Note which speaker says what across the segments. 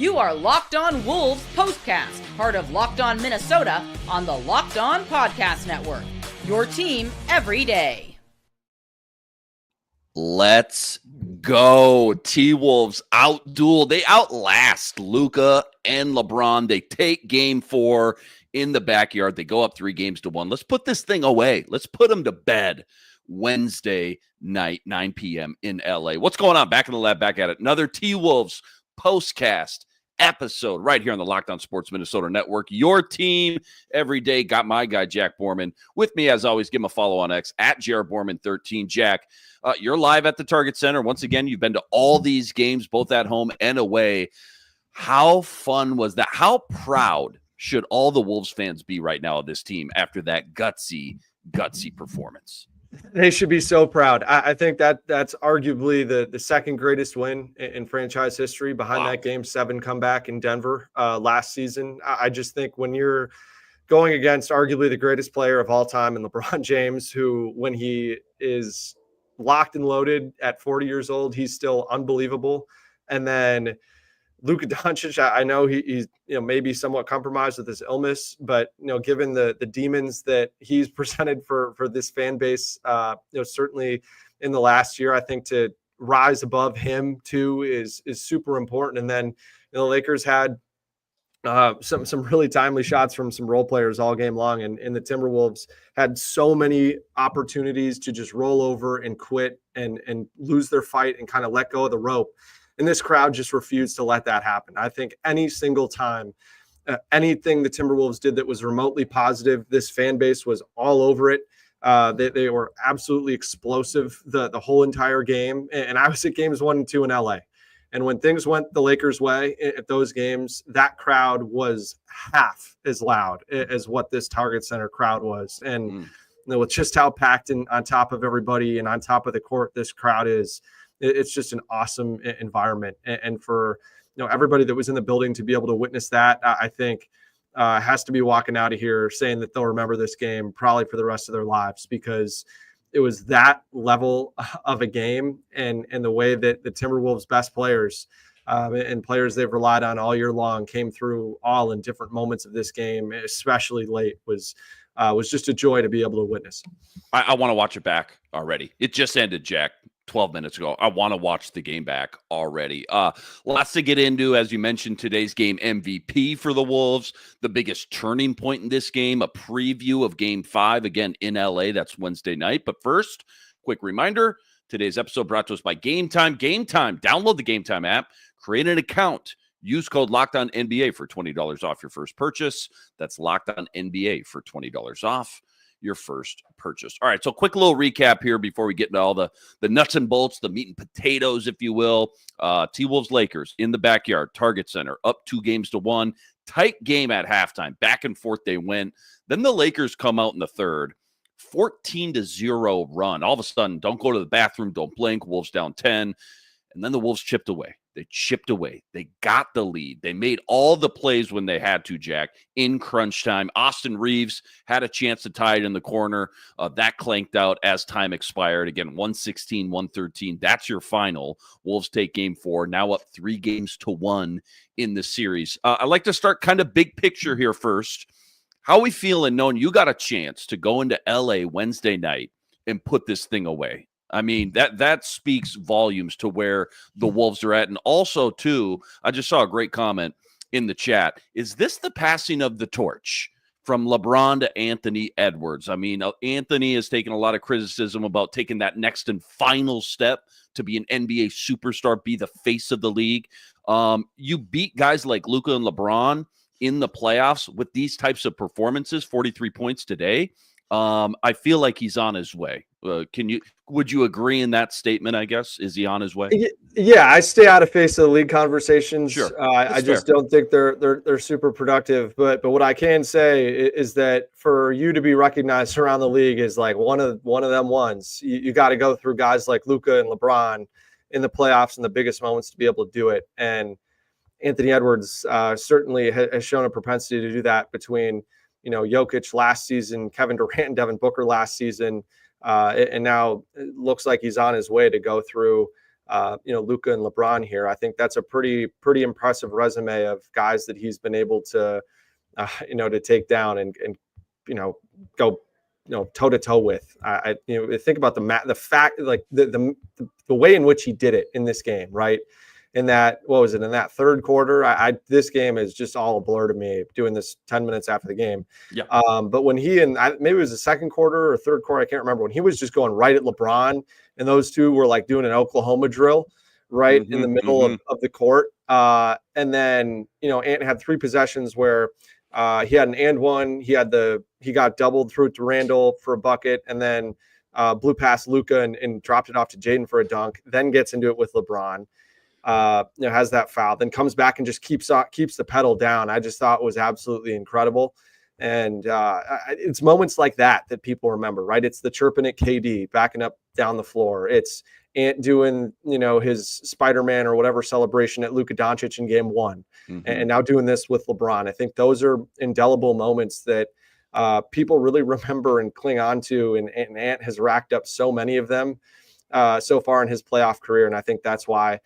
Speaker 1: You are Locked On Wolves POSTCAST, part of Locked On Minnesota on the Locked On Podcast Network. Your team every day.
Speaker 2: Let's go. T-Wolves out-duel. They outlast Luka and Lebron. They take game 4 in the backyard. They go up 3-1. Let's put this thing away. Let's put them to bed Wednesday night, 9 p.m. in LA. What's going on? Back in the lab, back at it. Another T-Wolves POSTCAST episode right here on the Locked On Sports Minnesota Network. Your team every day. Got my guy, Jack Borman, with me as always. Give him a follow on X at JRBorman13. Jack, you're live at the Target Center. Once again, you've been to all these games, both at home and away. How fun was that? How proud should all the Wolves fans be right now of this team after that gutsy performance?
Speaker 3: They should be so proud. I think that's arguably the second greatest win in franchise history behind that Game 7 comeback in Denver last season. I just think when you're going against arguably the greatest player of all time in LeBron James, who when he is locked and loaded at 40 years old, he's still unbelievable. And then Luka Doncic, I know he's maybe somewhat compromised with his illness, but given the demons that he's presented for this fan base, certainly in the last year, I think to rise above him too is super important. And then the Lakers had some really timely shots from some role players all game long, and the Timberwolves had so many opportunities to just roll over and quit and lose their fight and kind of let go of the rope. And this crowd just refused to let that happen. I think any single time, anything the Timberwolves did that was remotely positive, this fan base was all over it. They were absolutely explosive the whole entire game. And I was at games 1 and 2 in LA. And when things went the Lakers' way at those games, that crowd was half as loud as what this Target Center crowd was. And with just how packed and on top of everybody and on top of the court this crowd is, it's just an awesome environment. And for everybody that was in the building to be able to witness that, I think has to be walking out of here saying that they'll remember this game probably for the rest of their lives, because it was that level of a game, and the way that the Timberwolves' best players and players they've relied on all year long came through all in different moments of this game, especially late, was just a joy to be able to witness.
Speaker 2: I want to watch it back already. It just ended, Jack, 12 minutes ago. I want to watch the game back already. Lots to get into. As you mentioned, today's game MVP for the Wolves, the biggest turning point in this game, a preview of Game 5, again in LA. That's Wednesday night. But first, quick reminder, today's episode brought to us by Game Time. Game Time. Download the Game Time app, create an account, use code LOCKEDONNBA for $20 off your first purchase. That's LOCKEDONNBA for $20 off your first purchase. All right, so quick little recap here before we get into all the nuts and bolts, the meat and potatoes, if you will. T-Wolves Lakers in the backyard, Target Center, up 2-1. Tight game at halftime. Back and forth they went. Then the Lakers come out in the third. 14-0 run. All of a sudden, don't go to the bathroom, don't blink. Wolves down 10. And then the Wolves chipped away. They chipped away. They got the lead. They made all the plays when they had to, Jack, in crunch time. Austin Reeves had a chance to tie it in the corner. That clanked out as time expired. Again, 116-113. That's your final. Wolves take Game 4, now up 3-1 in the series. I'd like to start kind of big picture here first. How are we feeling knowing you got a chance to go into LA Wednesday night and put this thing away? I mean, that speaks volumes to where the Wolves are at. And also, too, I just saw a great comment in the chat. Is this the passing of the torch from LeBron to Anthony Edwards? I mean, Anthony has taken a lot of criticism about taking that next and final step to be an NBA superstar, be the face of the league. You beat guys like Luka and LeBron in the playoffs with these types of performances, 43 points today. I feel like he's on his way. Would you agree in that statement, I guess? Is he on his way?
Speaker 3: Yeah, I stay out of face of the league conversations.
Speaker 2: Sure.
Speaker 3: I just don't think they're super productive. But what I can say is that for you to be recognized around the league is like one of them ones. You got to go through guys like Luka and LeBron in the playoffs in the biggest moments to be able to do it. And Anthony Edwards certainly has shown a propensity to do that between Jokic last season, Kevin Durant, Devin Booker last season. And now it looks like he's on his way to go through Luka and LeBron here. I think that's a pretty impressive resume of guys that he's been able to, to take down and go, toe to toe with. I think about the fact, like the way in which he did it in this game, right? In that, in that third quarter, this game is just all a blur to me doing this 10 minutes after the game.
Speaker 2: Yeah.
Speaker 3: But when maybe it was the second quarter or third quarter, I can't remember, when he was just going right at LeBron and those two were like doing an Oklahoma drill right in the middle of the court. And then, Ant had 3 possessions where he had an and one, he got doubled through to Randall for a bucket, and then blew past Luka and dropped it off to Jaden for a dunk, then gets into it with LeBron. Has that foul, then comes back and just keeps the pedal down. I just thought it was absolutely incredible. And it's moments like that people remember, right? It's the chirping at KD, backing up down the floor. It's Ant doing, his Spider-Man or whatever celebration at Luka Doncic in game 1. And now doing this with LeBron. I think those are indelible moments that people really remember and cling on to. And Ant has racked up so many of them so far in his playoff career. And I think that's why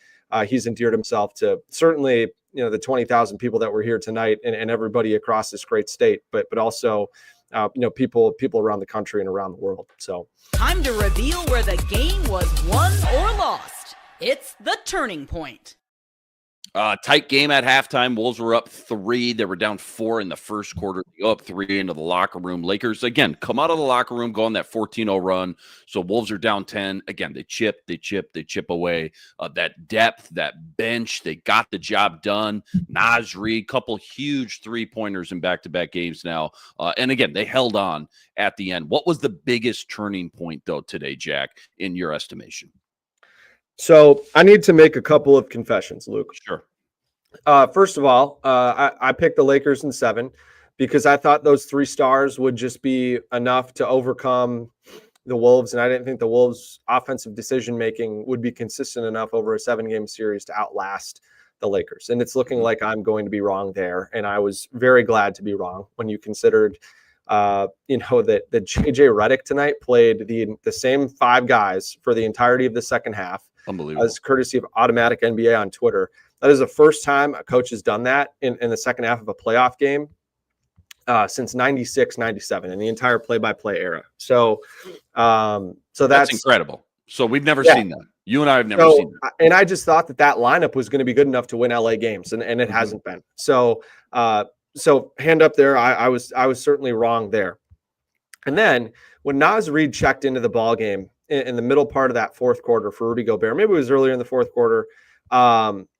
Speaker 3: he's endeared himself to certainly, the 20,000 people that were here tonight and everybody across this great state, but also, people around the country and around the world. So
Speaker 1: time to reveal where the game was won or lost. It's the turning point.
Speaker 2: Tight game at halftime. Wolves were up 3. They were down 4 in the first quarter. They go up 3 into the locker room. Lakers, again, come out of the locker room, go on that 14-0 run. So Wolves are down 10. Again, they chip away. That depth, that bench, they got the job done. Naz Reid, couple huge 3-pointers in back-to-back games now. And again, they held on at the end. What was the biggest turning point, though, today, Jack, in your estimation?
Speaker 3: So I need to make a couple of confessions, Luke.
Speaker 2: Sure.
Speaker 3: First of all, I picked the Lakers in 7 because I thought those 3 stars would just be enough to overcome the Wolves. And I didn't think the Wolves' offensive decision-making would be consistent enough over a 7-game series to outlast the Lakers. And it's looking like I'm going to be wrong there. And I was very glad to be wrong when you considered that JJ Redick tonight played the same 5 guys for the entirety of the second half.
Speaker 2: Unbelievable.
Speaker 3: As courtesy of Automatic NBA on Twitter. That is the first time a coach has done that in the second half of a playoff game since 96, 97 in the entire play-by-play era. So that's
Speaker 2: incredible. So we've never seen that. You and I have never seen that.
Speaker 3: And I just thought that lineup was going to be good enough to win LA games, and it hasn't been. So hand up there. I was certainly wrong there. And then when Naz Reid checked into the ball game in the middle part of that fourth quarter for Rudy Gobert, maybe it was earlier in the fourth quarter.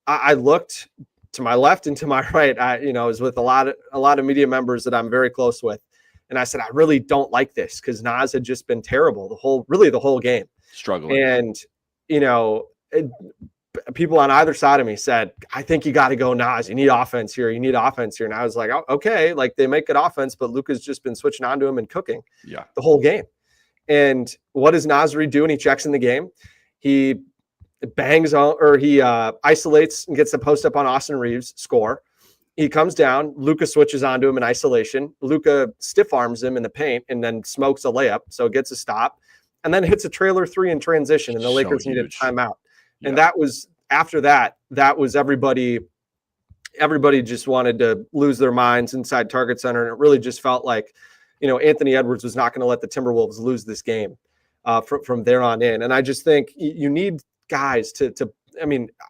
Speaker 3: I looked to my left and to my right. I was with a lot of media members that I'm very close with, and I said, I really don't like this because Naz had just been terrible the whole game,
Speaker 2: struggling.
Speaker 3: And people on either side of me said, I think you got to go Naz. You need offense here. And I was like, oh, okay, like they make good offense, but Luka's just been switching on to him and cooking the whole game. And what does Naz Reid do when he checks in the game? He bangs on, or he isolates and gets the post up on Austin Reeves, score. He comes down, Luka switches onto him in isolation. Luka stiff arms him in the paint and then smokes a layup, so it gets a stop, and then hits a trailer 3 in transition, and the Lakers needed a timeout. Yeah. And that was after that was everybody just wanted to lose their minds inside Target Center, and it really just felt like Anthony Edwards was not going to let the Timberwolves lose this game from there on in. And I just think you need guys to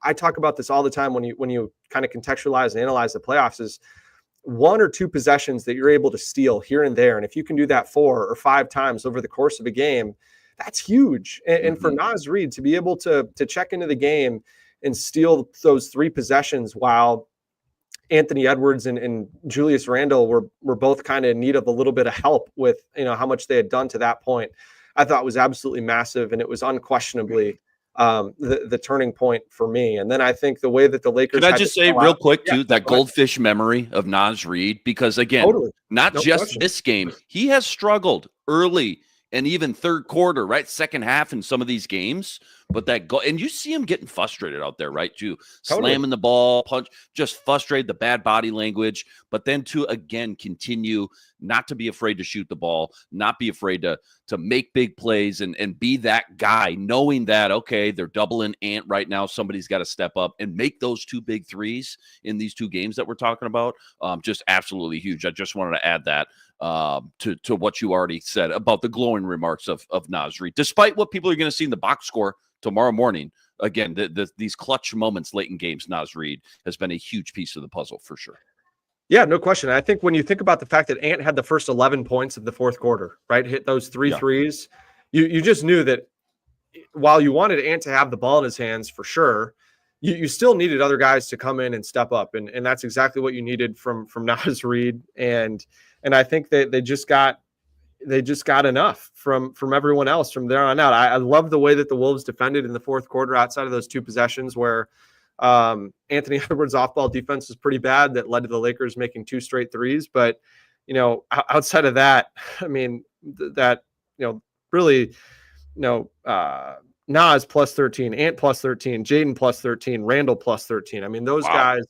Speaker 3: I talk about this all the time when you kind of contextualize and analyze the playoffs, is 1 or 2 possessions that you're able to steal here and there. And if you can do that 4 or 5 times over the course of a game, that's huge. And for Naz Reid to be able to check into the game and steal those 3 possessions while Anthony Edwards and Julius Randle were both kind of in need of a little bit of help with how much they had done to that point, I thought was absolutely massive, and it was unquestionably the turning point for me. And then I think the way that the Lakers,
Speaker 2: can I just say real quick too, that goldfish memory of Naz Reid, because again, not just this game, he has struggled early and even third quarter, right? Second half in some of these games. But that goal, and you see him getting frustrated out there, right? Too slamming the ball, punch, just frustrated, the bad body language. But then to again continue not to be afraid to shoot the ball, not be afraid to make big plays and be that guy, knowing that, okay, they're doubling Ant right now. Somebody's got to step up and make those 2 big threes in these 2 games that we're talking about. Just absolutely huge. I just wanted to add that to what you already said about the glowing remarks of Naz Reid, despite what people are going to see in the box score tomorrow morning. Again, these clutch moments late in games, Naz Reid has been a huge piece of the puzzle for sure.
Speaker 3: Yeah, no question. I think when you think about the fact that Ant had the first 11 points of the fourth quarter, right, hit those 3 threes, you just knew that while you wanted Ant to have the ball in his hands for sure, you still needed other guys to come in and step up, and that's exactly what you needed from Naz Reid, and I think that they just got enough from everyone else from there on out. I love the way that the Wolves defended in the fourth quarter outside of those 2 possessions where Anthony Edwards' off-ball defense was pretty bad that led to the Lakers making 2 straight threes. But, outside of that, I mean, really, Nas plus 13, Ant plus 13, Jaden plus 13, Randall plus 13. I mean, those guys,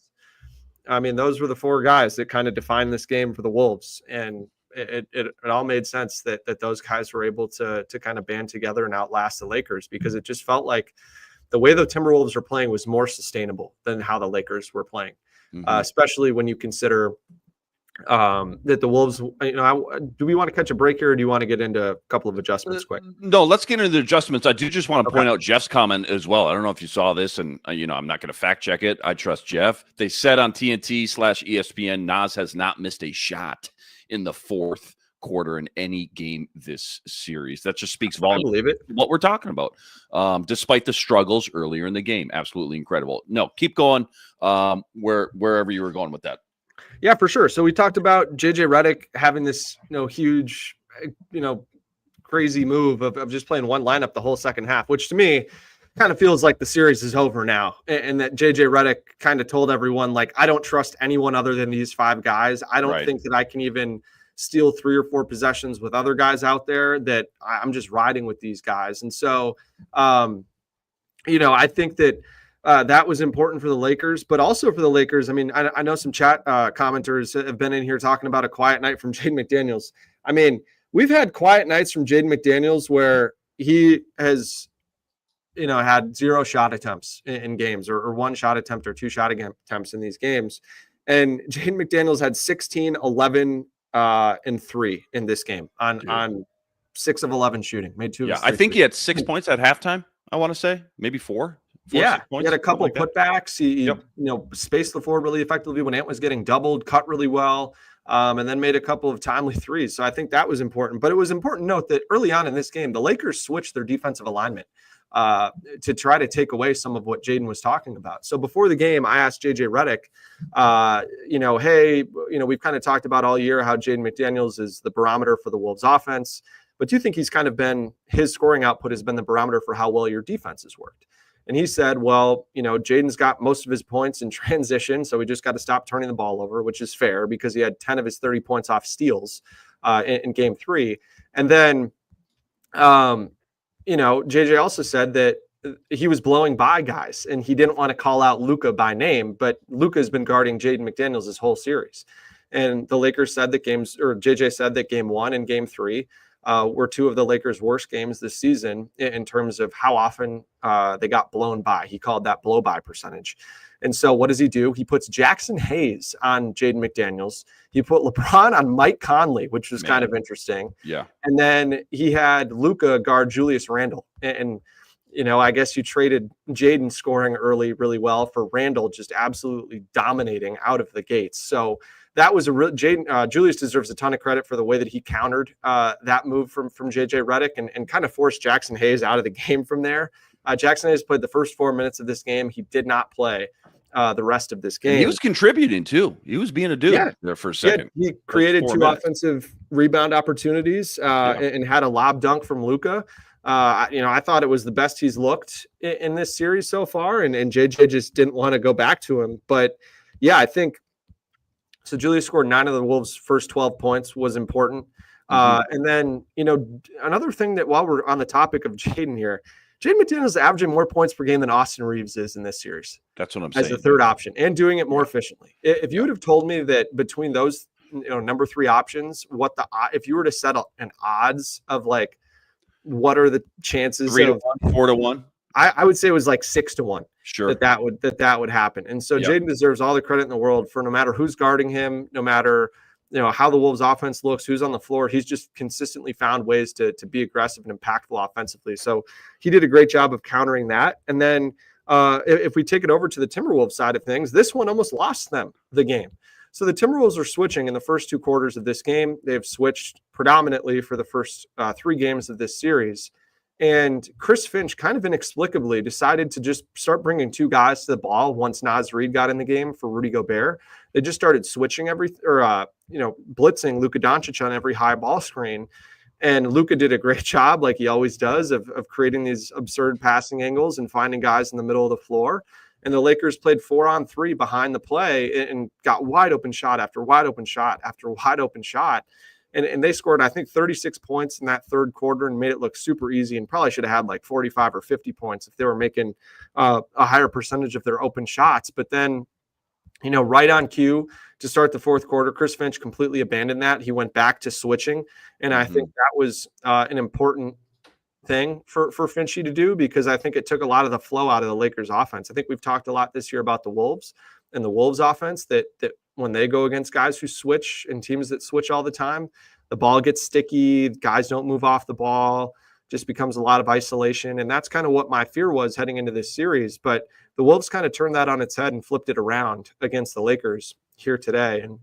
Speaker 3: those were the 4 guys that kind of defined this game for the Wolves. And it all made sense that those guys were able to kind of band together and outlast the Lakers, because it just felt like the way the Timberwolves were playing was more sustainable than how the Lakers were playing, especially when you consider that the Wolves, do we want to catch a break here, or do you want to get into a couple of adjustments quick?
Speaker 2: No, let's get into the adjustments. I do just want to point out Jeff's comment as well. I don't know if you saw this, and I'm not going to fact check it. I trust Jeff. They said on TNT/ESPN, Nas has not missed a shot in the fourth quarter in any game this series. That just speaks volumes.
Speaker 3: I believe it.
Speaker 2: What we're talking about, despite the struggles earlier in the game. Absolutely incredible. No, keep going wherever you were going with that.
Speaker 3: Yeah, for sure. So we talked about JJ Redick having this huge, crazy move of just playing one lineup the whole second half, which to me kind of feels like the series is over now, and that JJ Redick kind of told everyone, like, I don't trust anyone other than these 5 guys. I don't think that I can even steal 3 or 4 possessions with other guys out there, that I'm just riding with these guys. And so, I think that that was important for the Lakers, but also for the Lakers. I mean, I know some chat commenters have been in here talking about a quiet night from Jaden McDaniels. I mean, we've had quiet nights from Jaden McDaniels where he has, had 0 shot attempts in games, or 1 shot attempt or 2 shot attempts in these games. And Jaden McDaniels had 16, 11, and 3 in this game on 6 of 11 shooting. Made 2.
Speaker 2: Yeah, I think he had 6 points at halftime. I want to say maybe 4.
Speaker 3: He had a couple of putbacks. He spaced the floor really effectively when Ant was getting doubled, cut really well, and then made a couple of timely threes. So I think that was important. But it was important to note that early on in this game, the Lakers switched their defensive alignment to try to take away some of what Jaden was talking about. So before the game, I asked JJ Redick, hey, we've kind of talked about all year how Jaden McDaniels is the barometer for the Wolves offense, but do you think he's kind of been, his scoring output has been the barometer for how well your defense has worked? And he said, well, Jaden's got most of his points in transition, so we just got to stop turning the ball over, which is fair because he had 10 of his 30 points off steals in game 3. And then, JJ also said that he was blowing by guys and he didn't want to call out Luka by name, but Luka has been guarding Jaden McDaniels this whole series. And the Lakers said that JJ said that game 1 and game 3 were 2 of the Lakers' worst games this season in terms of how often they got blown by. He called that blow-by percentage. And so what does he do? He puts Jackson Hayes on Jaden McDaniels. He put LeBron on Mike Conley, which was kind of interesting.
Speaker 2: Yeah.
Speaker 3: And then he had Luka guard Julius Randle. And I guess you traded Jaden scoring early really well for Randle just absolutely dominating out of the gates. So that was a real Julius deserves a ton of credit for the way that he countered that move from JJ Redick and kind of forced Jackson Hayes out of the game from there. Jackson Hayes played the first 4 minutes of this game. He did not play the rest of this game.
Speaker 2: And he was contributing too. He was being a dude there for a second.
Speaker 3: He created 2 offensive rebound opportunities and had a lob dunk from Luka. I thought it was the best he's looked in this series so far, and JJ just didn't want to go back to him. But yeah, I think so. Julius scored 9 of the Wolves' first 12 points was important. And then, another thing that while we're on the topic of Jaden here, Jaden McDaniels is averaging more points per game than Austin Reeves is in this series.
Speaker 2: That's what I'm saying.
Speaker 3: As a third option and doing it more efficiently. If you would have told me that between those, number three options, if you were to set an odds of like, what are the chances
Speaker 2: 3-1, 4-1?
Speaker 3: I would say it was like 6-1.
Speaker 2: Sure.
Speaker 3: That would happen. And so Jaden deserves all the credit in the world for no matter who's guarding him, no matter how the Wolves offense looks, who's on the floor. He's just consistently found ways to be aggressive and impactful offensively. So he did a great job of countering that. And then if we take it over to the Timberwolves side of things, this one almost lost them the game. So the Timberwolves are switching in the first two quarters of this game. They've switched predominantly for the first three games of this series. And Chris Finch kind of inexplicably decided to just start bringing two guys to the ball once Naz Reid got in the game for Rudy Gobert. They just started switching blitzing Luka Doncic on every high ball screen. And Luka did a great job, like he always does, of creating these absurd passing angles and finding guys in the middle of the floor. And the Lakers played 4-on-3 behind the play and got wide open shot after wide open shot after wide open shot. And they scored, I think, 36 points in that third quarter and made it look super easy, and probably should have had like 45 or 50 points if they were making a higher percentage of their open shots. But then, right on cue to start the fourth quarter, Chris Finch completely abandoned that. He went back to switching. And I think that was an important thing for Finchy to do, because I think it took a lot of the flow out of the Lakers offense. I think we've talked a lot this year about the Wolves and the Wolves offense, that when they go against guys who switch and teams that switch all the time, the ball gets sticky, guys don't move off the ball, just becomes a lot of isolation. And that's kind of what my fear was heading into this series. But the Wolves kind of turned that on its head and flipped it around against the Lakers here today. And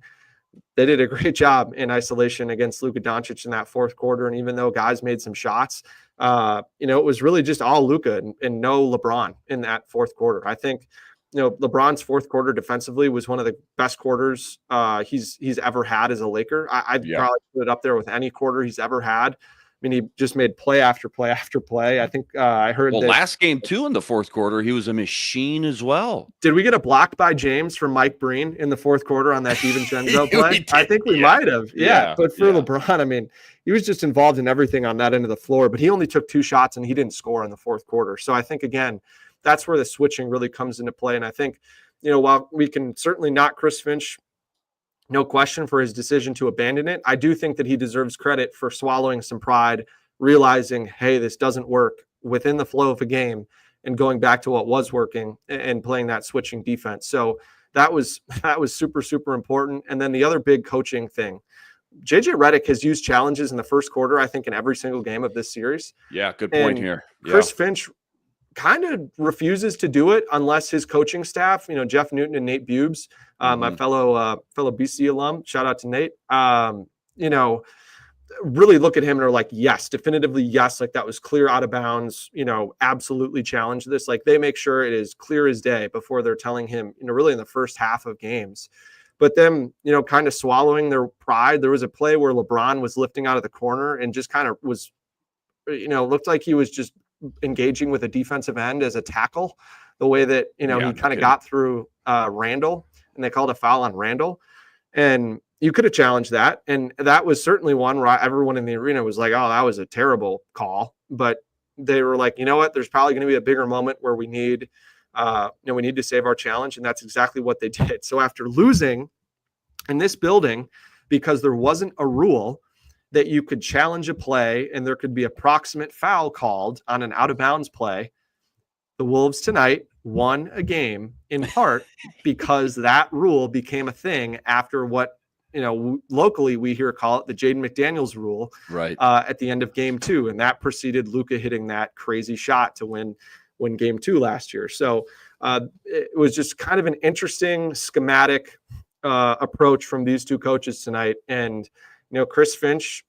Speaker 3: they did a great job in isolation against Luka Doncic in that fourth quarter. And even though guys made some shots, it was really just all Luka and no LeBron in that fourth quarter. I think, LeBron's fourth quarter defensively was one of the best quarters he's ever had as a Laker. I'd probably put it up there with any quarter he's ever had. I mean, he just made play after play after play. I think I heard that
Speaker 2: last game too in the fourth quarter, he was a machine as well.
Speaker 3: Did we get a block by James from Mike Breen in the fourth quarter on that DiVincenzo play? I think we might have. Yeah. But for LeBron, I mean, he was just involved in everything on that end of the floor, but he only took 2 shots and he didn't score in the fourth quarter. So I think, again, that's where the switching really comes into play. And I think, while we can certainly knock Chris Finch, no question, for his decision to abandon it, I do think that he deserves credit for swallowing some pride, realizing, hey, this doesn't work within the flow of a game, and going back to what was working and playing that switching defense. So that was super, super important. And then the other big coaching thing, JJ Redick has used challenges in the first quarter, I think, in every single game of this series.
Speaker 2: Yeah, good point here.
Speaker 3: Chris Finch kind of refuses to do it unless his coaching staff, Jeff Newton and Nate Bubes, my fellow BC alum, shout out to Nate, really look at him and are like, yes, definitively yes, like that was clear out of bounds, absolutely challenge this. Like they make sure it is clear as day before they're telling him, really in the first half of games. But then, kind of swallowing their pride. There was a play where LeBron was lifting out of the corner and just kind of was, looked like he was just engaging with a defensive end as a tackle, the way that, he kind of got through Randall, and they called a foul on Randall. And you could have challenged that. And that was certainly one where everyone in the arena was like, oh, that was a terrible call. But they were like, you know what, there's probably going to be a bigger moment where we need, we need to save our challenge. And that's exactly what they did. So after losing in this building, because there wasn't a rule that you could challenge a play and there could be a proximate foul called on an out of bounds play, the Wolves tonight won a game in part because that rule became a thing after what, locally we here call it the Jaden McDaniels rule,
Speaker 2: right?
Speaker 3: At the end of game 2. And that preceded Luka hitting that crazy shot to win game 2 last year. So it was just kind of an interesting schematic approach from these two coaches tonight. And, Chris Finch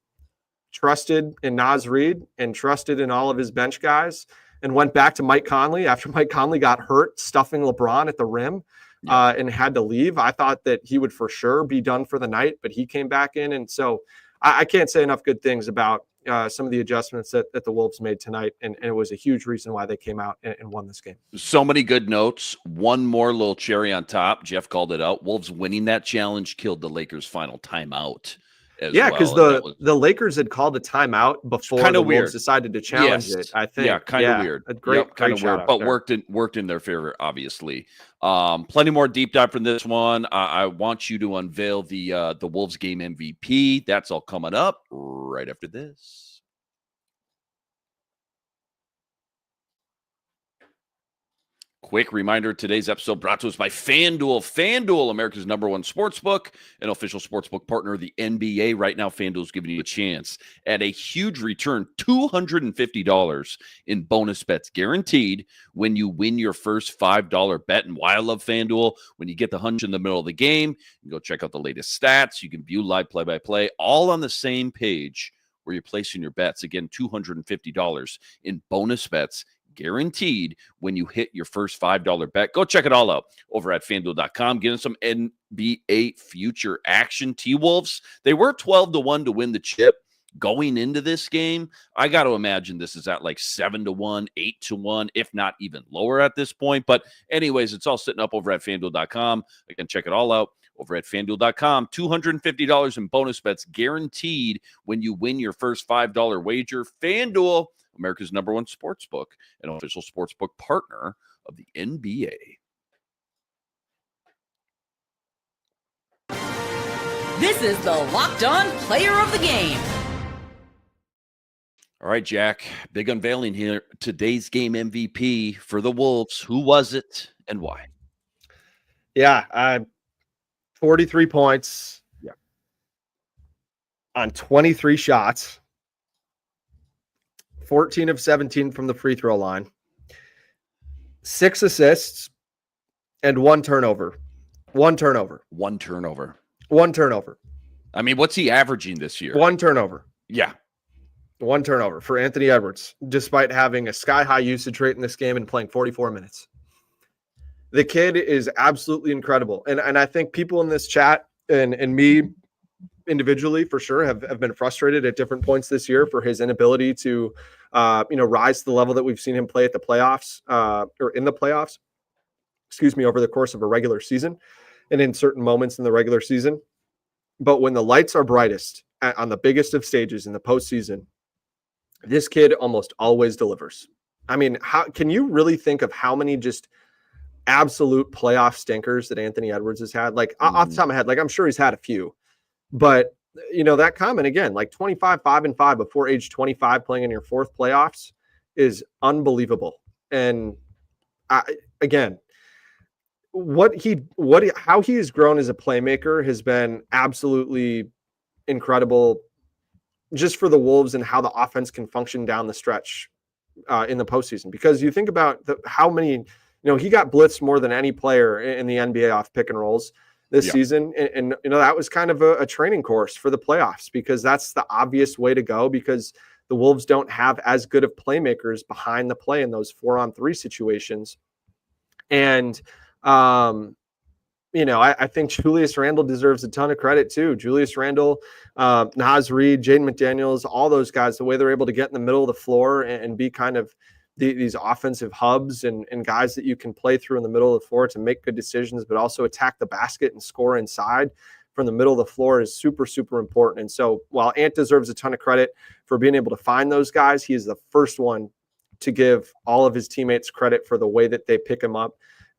Speaker 3: trusted in Naz Reid and trusted in all of his bench guys, and went back to Mike Conley after Mike Conley got hurt stuffing LeBron at the rim and had to leave. I thought that he would for sure be done for the night, but he came back in. And so I can't say enough good things about some of the adjustments that the Wolves made tonight. And it was a huge reason why they came out and won this game.
Speaker 2: So many good notes. One more little cherry on top. Jeff called it out. Wolves winning that challenge killed the Lakers' final timeout. as
Speaker 3: Yeah,
Speaker 2: well.
Speaker 3: because the Lakers had called a timeout before the Wolves decided to challenge it. I think.
Speaker 2: Yeah, kind of weird.
Speaker 3: A great
Speaker 2: weird, but worked in their favor, obviously. Plenty more deep dive from this one. I want you to unveil the Wolves game MVP. That's all coming up right after this. Quick reminder, today's episode brought to us by FanDuel. FanDuel, America's #1 sportsbook, an official sportsbook partner of the NBA. Right now, FanDuel's giving you a chance at a huge return, $250 in bonus bets guaranteed when you win your first $5 bet. And why I love FanDuel, when you get the hunch in the middle of the game, you can go check out the latest stats. You can view live play-by-play, all on the same page where you're placing your bets. Again, $250 in bonus bets guaranteed when you hit your first $5 bet. Go check it all out over at FanDuel.com. Getting some NBA future action. T-Wolves, they were 12-1 to win the chip going into this game. I got to imagine this is at like 7-1, 8-1, if not even lower at this point. But anyways, it's all sitting up over at FanDuel.com. Again, check it all out over at FanDuel.com. $250 in bonus bets guaranteed when you win your first $5 wager. FanDuel, America's #1 sportsbook, an official sportsbook partner of the NBA.
Speaker 1: This is the Locked On Player of the Game.
Speaker 2: All right, Jack, big unveiling here. Today's game MVP for the Wolves. Who was it and why?
Speaker 3: Yeah, 43 points on 23 shots. 14 of 17 from the free throw line, 6 assists, and 1 turnover. One turnover.
Speaker 2: I mean, what's he averaging this year?
Speaker 3: 1 turnover.
Speaker 2: Yeah.
Speaker 3: 1 turnover for Anthony Edwards, despite having a sky-high usage rate in this game and playing 44 minutes. The kid is absolutely incredible. And I think people in this chat and me individually for sure have been frustrated at different points this year for his inability to rise to the level that we've seen him play at the playoffs or in the playoffs, over the course of a regular season and in certain moments in the regular season. But when the lights are brightest on the biggest of stages in the postseason, this kid almost always delivers. I mean, how can you really think of how many just absolute playoff stinkers that Anthony Edwards has had? Like off the top of my head, like I'm sure he's had a few. But, that comment again, like 25, 5-5 before age 25 playing in your 4th playoffs is unbelievable. And how he has grown as a playmaker has been absolutely incredible just for the Wolves and how the offense can function down the stretch in the postseason. Because you think about how many, he got blitzed more than any player in the NBA off pick and rolls this season. And that was kind of a training course for the playoffs because that's the obvious way to go because the Wolves don't have as good of playmakers behind the play in those 4-on-3 situations. And, I think Julius Randle deserves a ton of credit too. Julius Randle, Naz Reid, Jaden McDaniels, all those guys, the way they're able to get in the middle of the floor and be kind of these offensive hubs and guys that you can play through in the middle of the floor to make good decisions, but also attack the basket and score inside from the middle of the floor is super, super important. And so while Ant deserves a ton of credit for being able to find those guys, he is the first one to give all of his teammates credit for the way that they pick him up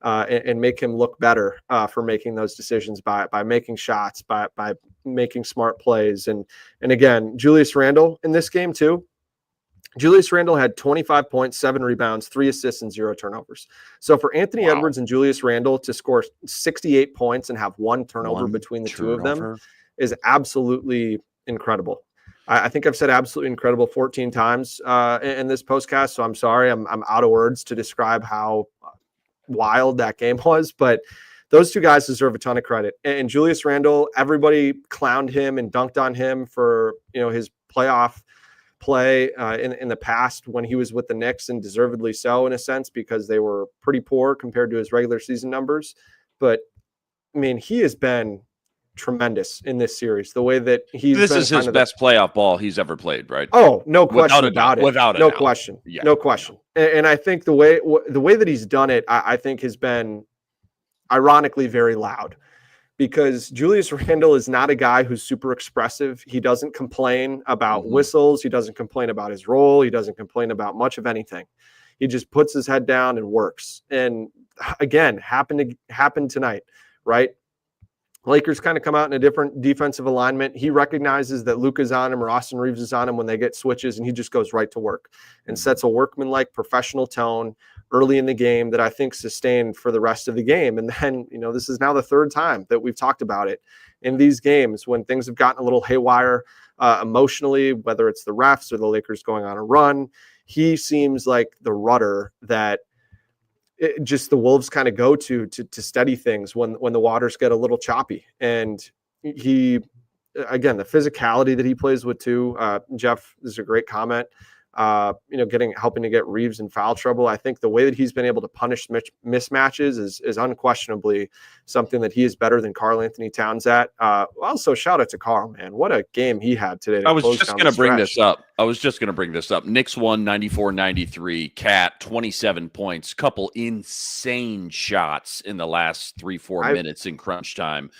Speaker 3: and make him look better for making those decisions by making shots, by making smart plays. And again, Julius Randle in this game too. Julius Randle had 25 points, 7 rebounds, 3 assists, and 0 turnovers. So for Anthony Edwards and Julius Randle to score 68 points and have 1 turnover between the two of them is absolutely incredible. I think I've said absolutely incredible 14 times in this postcast, so I'm sorry. I'm out of words to describe how wild that game was, but those two guys deserve a ton of credit. And Julius Randle, everybody clowned him and dunked on him for his playoff play in the past when he was with the Knicks, and deservedly so in a sense because they were pretty poor compared to his regular season numbers. But I mean, he has been tremendous in this series. The way that this
Speaker 2: is his best playoff ball he's ever played, right?
Speaker 3: Oh, no question about it.
Speaker 2: Without a
Speaker 3: no
Speaker 2: doubt.
Speaker 3: question,
Speaker 2: yeah.
Speaker 3: No question. And I think the way that he's done it, I think has been ironically very loud. because Julius Randle is not a guy who's super expressive. He doesn't complain about whistles. He doesn't complain about his role. He doesn't complain about much of anything. He just puts his head down and works. And again, happened tonight, right? Lakers kind of come out in a different defensive alignment. He recognizes that Luka's on him or Austin Reeves is on him when they get switches, and he just goes right to work and sets a workmanlike professional tone early in the game that I think sustained for the rest of the game. And then, this is now the third time that we've talked about it in these games when things have gotten a little haywire emotionally, whether it's the refs or the Lakers going on a run. He seems like the rudder that just the Wolves kind of go to steady things when the waters get a little choppy. And he, again, the physicality that he plays with too. Jeff, this is a great comment. Helping to get Reeves in foul trouble. I think the way that he's been able to punish mismatches is unquestionably something that he is better than Karl Anthony Towns at. Also, shout out to Karl, man. What a game he had today.
Speaker 2: I was just going to bring this up. Knicks won 94-93. Cat, 27 points. Couple insane shots in the last 3-4 minutes in crunch time.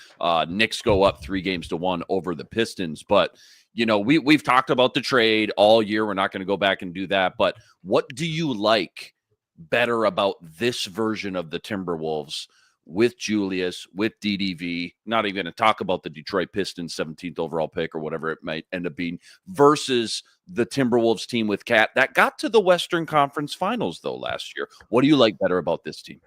Speaker 2: Knicks go up 3-1 over the Pistons, but we've talked about the trade all year. We're not going to go back and do that. But what do you like better about this version of the Timberwolves with Julius, with DDV? Not even going to talk about the Detroit Pistons 17th overall pick or whatever it might end up being versus the Timberwolves team with Cat that got to the Western Conference Finals, though, last year. What do you like better about this team?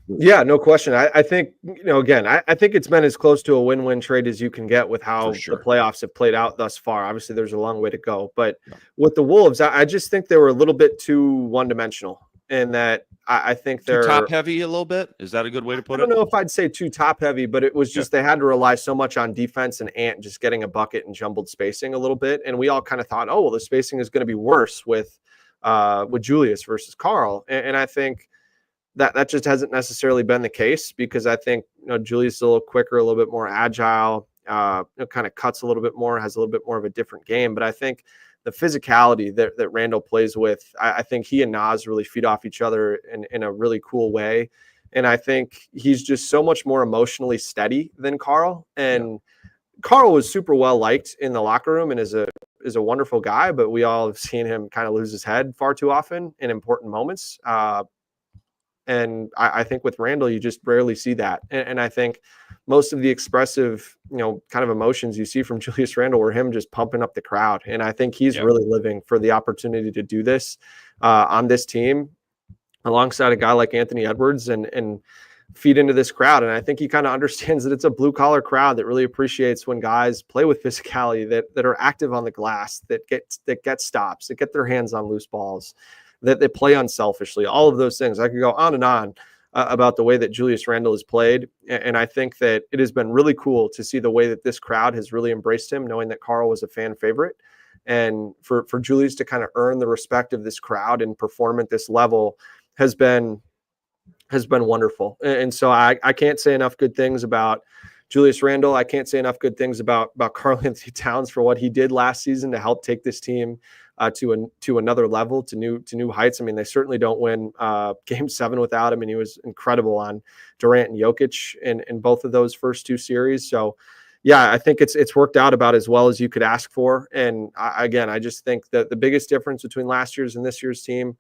Speaker 3: Yeah, no question. I think, again, I think it's been as close to a win-win trade as you can get with how the playoffs have played out thus far. Obviously, there's a long way to go. But with the Wolves, I just think they were a little bit too one-dimensional in that I think they're
Speaker 2: top-heavy a little bit. Is that a good way to put it?
Speaker 3: I don't know if I'd say too top-heavy, but it was just they had to rely so much on defense and Ant just getting a bucket and jumbled spacing a little bit. And we all kind of thought, oh, well, the spacing is going to be worse with Julius versus Karl. And I think that just hasn't necessarily been the case because I think Julius is a little quicker, a little bit more agile, kind of cuts a little bit more, has a little bit more of a different game. But I think the physicality that Randle plays with, I think he and Nas really feed off each other in a really cool way. And I think he's just so much more emotionally steady than Karl. And Karl was super well liked in the locker room and is a wonderful guy, but we all have seen him kind of lose his head far too often in important moments. And I think with Randle, you just rarely see that. And I think most of the expressive, kind of emotions you see from Julius Randle were him just pumping up the crowd. And I think he's really living for the opportunity to do this on this team alongside a guy like Anthony Edwards and feed into this crowd. And I think he kind of understands that it's a blue collar crowd that really appreciates when guys play with physicality, that are active on the glass, that get stops, that get their hands on loose balls, that they play unselfishly, all of those things. I could go on and on about the way that Julius Randle has played. And I think that it has been really cool to see the way that this crowd has really embraced him, knowing that Karl was a fan favorite. And for Julius to kind of earn the respect of this crowd and perform at this level has been wonderful. And so I can't say enough good things about Julius Randle. I can't say enough good things about Karl Anthony Towns for what he did last season to help take this team to another level, to new heights. I mean, they certainly don't win Game 7 without him, and he was incredible on Durant and Jokic in both of those first two series. So, yeah, I think it's worked out about as well as you could ask for. And I just think that the biggest difference between last year's and this year's team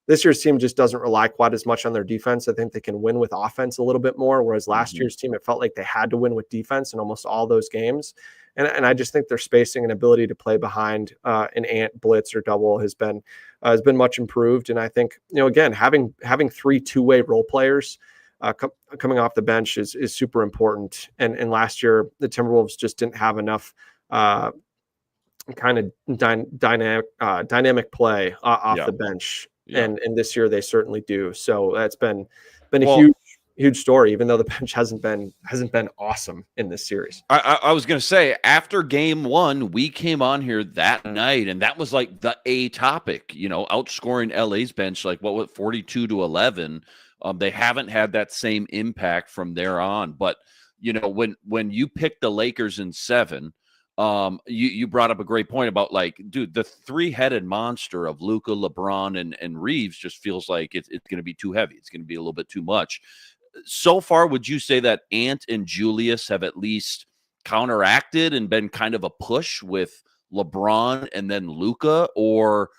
Speaker 3: just doesn't rely quite as much on their defense. I think they can win with offense a little bit more, whereas last year's team, it felt like they had to win with defense in almost all those games. And I just think their spacing and ability to play behind an Ant blitz or double has been much improved. And I think, again, having 3 two-way role players coming off the bench is super important. And last year, the Timberwolves just didn't have enough kind of dynamic play off the bench. Yeah. And this year they certainly do. So that's been a huge story, even though the bench hasn't been awesome in this series.
Speaker 2: I was going to say, after Game 1, we came on here that night, and that was like the A topic, outscoring LA's bench, like 42-11. They haven't had that same impact from there on. But, when you pick the Lakers in 7, you brought up a great point about dude, the 3-headed monster of Luka, LeBron, and Reeves just feels like it's going to be too heavy. It's going to be a little bit too much. so far, would you say that Ant and Julius have at least counteracted and been kind of a push with LeBron and then Luka, or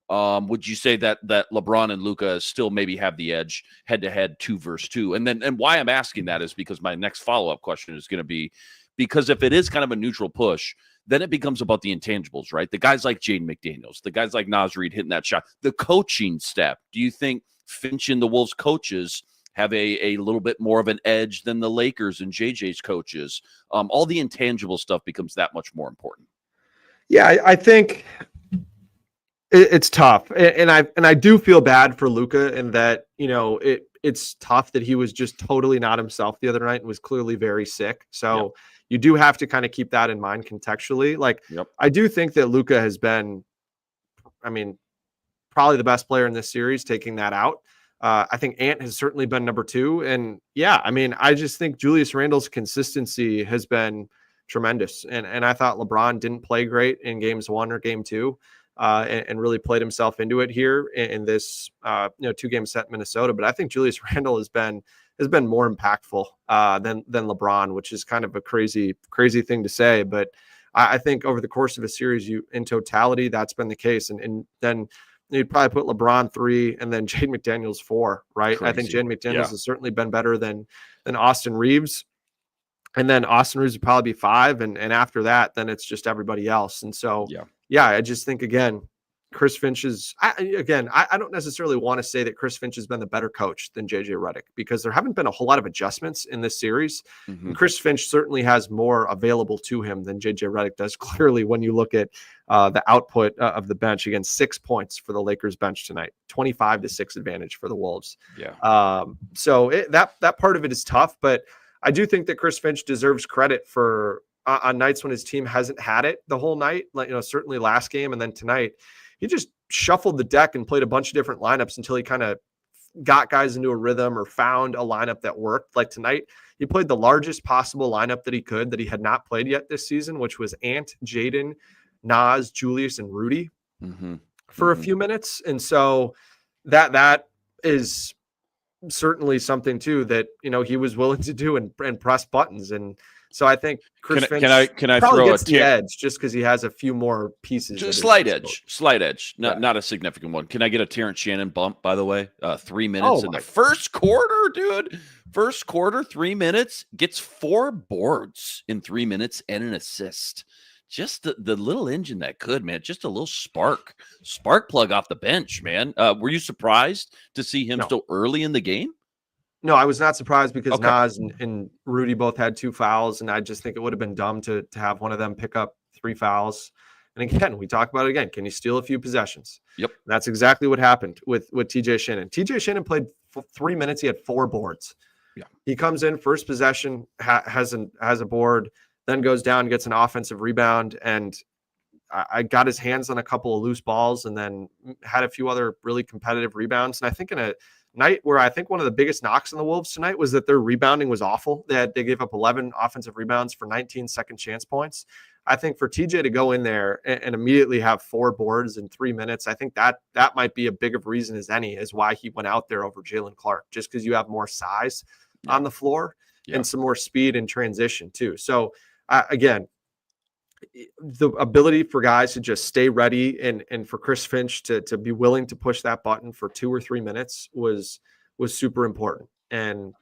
Speaker 2: would you say that LeBron and Luka still maybe have the edge head to head 2 versus 2? And why I'm asking that is because my next follow-up question is going to be, because if it is kind of a neutral push, then it becomes about the intangibles, right? The guys like Jaden McDaniels, the guys like Naz Reid hitting that shot, the coaching step. Do you think Finch and the Wolves coaches have a little bit more of an edge than the Lakers and JJ's coaches? All the intangible stuff becomes that much more important.
Speaker 3: Yeah, I think it's tough, and I do feel bad for Luka in that, you know, it's tough that he was just totally not himself the other night and was clearly very sick. So you do have to kind of keep that in mind contextually. Like, I do think that Luka has been, I mean, probably the best player in this series, taking that out. I think Ant has certainly been number 2. And yeah, I mean, I just think Julius Randle's consistency has been tremendous. And I thought LeBron didn't play great in games 1 or game 2, and really played himself into it here in this 2-game set in Minnesota. But I think Julius Randle has been more impactful than LeBron, which is kind of a crazy thing to say. But I think over the course of a series, in totality, that's been the case. And then you'd probably put LeBron 3 and then Jaden McDaniels 4, right? Crazy. I think Jaden McDaniels has certainly been better than Austin Reeves. And then Austin Reeves would probably be 5. And after that, then it's just everybody else. And so, I just think, again, Chris Finch is, I don't necessarily want to say that Chris Finch has been the better coach than JJ Redick, because there haven't been a whole lot of adjustments in this series. And Chris Finch certainly has more available to him than JJ Redick does. Clearly, when you look at the output of the bench, again, 6 points for the Lakers bench tonight, 25-6 advantage for the Wolves. So that part of it is tough, but I do think that Chris Finch deserves credit for on nights when his team hasn't had it the whole night, like, certainly last game and then tonight. He just shuffled the deck and played a bunch of different lineups until he kind of got guys into a rhythm or found a lineup that worked. Like tonight, he played the largest possible lineup that he had not played yet this season, which was Ant, Jaden, Naz, Julius, and Rudy for a few minutes. And so that is certainly something too that, he was willing to do and press buttons. And so I think Chris Finch
Speaker 2: can I
Speaker 3: probably
Speaker 2: throw
Speaker 3: gets the edge just because he has a few more pieces.
Speaker 2: Just slight edge, not a significant one. Can I get a Terrence Shannon bump, by the way? 3 minutes in the first quarter, dude. First quarter, 3 minutes, gets 4 boards in 3 minutes and an assist. Just the little engine that could, man. Just a little spark plug off the bench, man. Were you surprised to see him so early in the game?
Speaker 3: No, I was not surprised because Naz and Rudy both had 2 fouls, and I just think it would have been dumb to have one of them pick up 3 fouls. And again, we talk about it again. Can you steal a few possessions? Yep. And that's exactly what happened with TJ Shannon. TJ Shannon played 3 minutes. He had 4 boards. Yeah. He comes in first possession, has a board, then goes down, gets an offensive rebound, and I got his hands on a couple of loose balls and then had a few other really competitive rebounds. And I think in a night where I think one of the biggest knocks on the Wolves tonight was that their rebounding was awful. They gave up 11 offensive rebounds for 19 second chance points. I think for TJ to go in there and immediately have 4 boards in 3 minutes, I think that might be a big of reason as any is why he went out there over Jalen Clark, just because you have more size on the floor and some more speed in transition too. So again, the ability for guys to just stay ready and for Chris Finch to be willing to push that button for 2 or 3 minutes was super important. And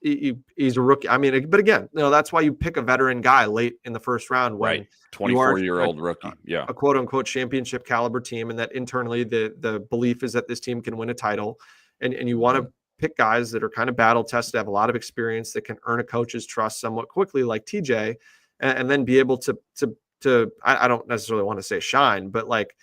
Speaker 3: he's a rookie. I mean, but again, that's why you pick a veteran guy late in the first round when
Speaker 2: 24-year-old rookie,
Speaker 3: a quote unquote championship caliber team, and that internally the belief is that this team can win a title, and you want to pick guys that are kind of battle tested, have a lot of experience, that can earn a coach's trust somewhat quickly, like TJ. And then be able to I don't necessarily want to say shine, but like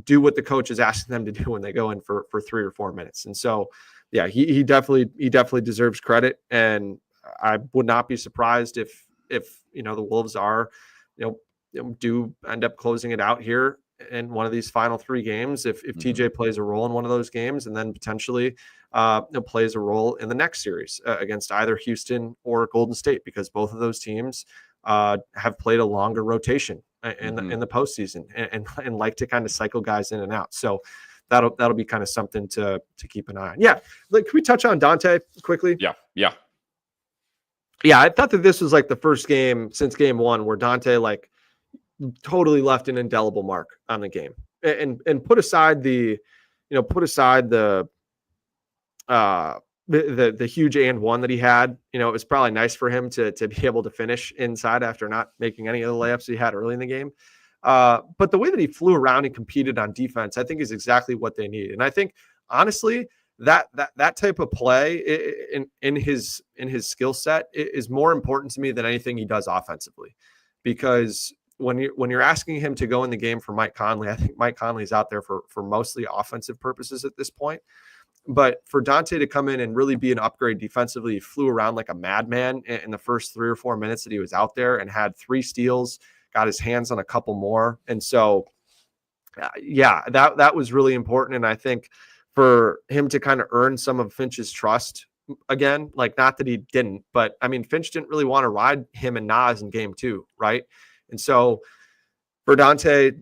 Speaker 3: do what the coach is asking them to do when they go in for 3 or 4 minutes. And so, yeah, he definitely deserves credit. And I would not be surprised if the Wolves are, do end up closing it out here in one of these final 3 games. If TJ plays a role in one of those games, and then potentially plays a role in the next series against either Houston or Golden State, because both of those teams have played a longer rotation in the postseason and like to kind of cycle guys in and out. So that'll be kind of something to keep an eye on. Yeah, like, can we touch on Dante quickly?
Speaker 2: Yeah.
Speaker 3: I thought that this was like the first game since game one where Dante like totally left an indelible mark on the game, and put aside the huge and one that he had. It was probably nice for him to be able to finish inside after not making any of the layups he had early in the game. But the way that he flew around and competed on defense, I think, is exactly what they need. And I think, honestly, that type of play in his skill set is more important to me than anything he does offensively. Because when you're asking him to go in the game for Mike Conley, I think Mike Conley is out there for mostly offensive purposes at this point. But for Dante to come in and really be an upgrade defensively, he flew around like a madman in the first 3 or 4 minutes that he was out there and had 3 steals, got his hands on a couple more. And so, that was really important. And I think for him to kind of earn some of Finch's trust again, like, not that he didn't, but I mean, Finch didn't really want to ride him and Nas in game 2, right? And so for Dante,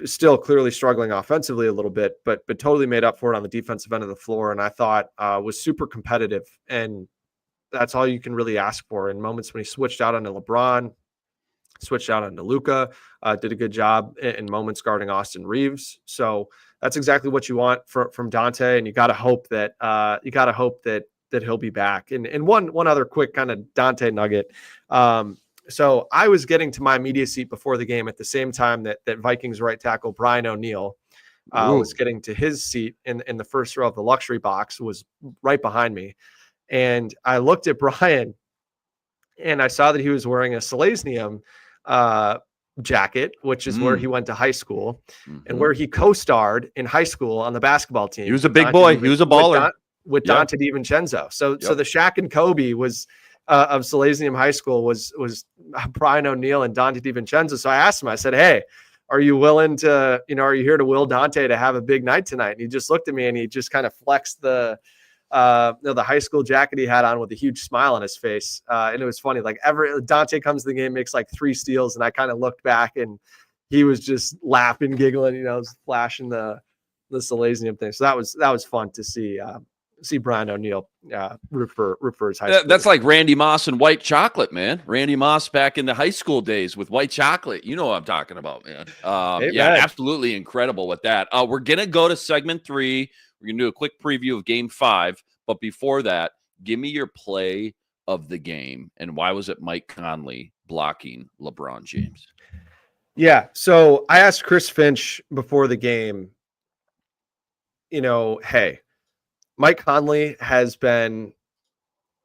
Speaker 3: still clearly struggling offensively a little bit, but totally made up for it on the defensive end of the floor. And I thought was super competitive. And that's all you can really ask for in moments when he switched out onto LeBron, switched out onto Luka, did a good job in moments guarding Austin Reeves. So that's exactly what you want from Dante. And you got to hope that he'll be back. And one other quick kind of Dante nugget. So I was getting to my media seat before the game at the same time that Vikings right tackle Brian O'Neill was getting to his seat in the first row of the luxury box, was right behind me. And I looked at Brian and I saw that he was wearing a Selesnium jacket, which is where he went to high school and where he co-starred in high school on the basketball team.
Speaker 2: He was a big boy. He was a baller.
Speaker 3: With Dante DiVincenzo. So the Shaq and Kobe was of Selesnium High School was Brian O'Neill and Dante DiVincenzo. So I asked him, I said, hey, are you willing to, are you here to will Dante to have a big night tonight? And he just looked at me and he just kind of flexed the high school jacket he had on with a huge smile on his face. And it was funny. Like, Dante comes to the game, makes like 3 steals. And I kind of looked back and he was just laughing, giggling, flashing the Selesnium thing. So that was fun to see Brian O'Neill root for his high school.
Speaker 2: That's like Randy Moss and white chocolate, man. Randy Moss back in the high school days with white chocolate. You know what I'm talking about, man. Absolutely incredible with that. We're going to go to segment 3. We're going to do a quick preview of game 5. But before that, give me your play of the game. And why was it Mike Conley blocking LeBron James?
Speaker 3: Yeah. So I asked Chris Finch before the game, hey, Mike Conley has been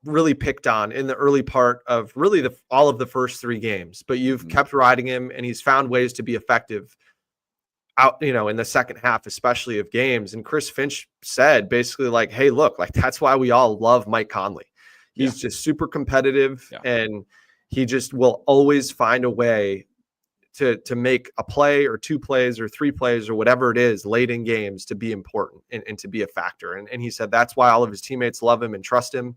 Speaker 3: really picked on in the early part of really all of the first 3 games, but you've kept riding him and he's found ways to be effective out, in the second half, especially of games. And Chris Finch said basically like, hey, look, like, that's why we all love Mike Conley. He's just super competitive and he just will always find a way to make a play or 2 plays or 3 plays or whatever it is late in games to be important and to be a factor. And he said that's why all of his teammates love him and trust him.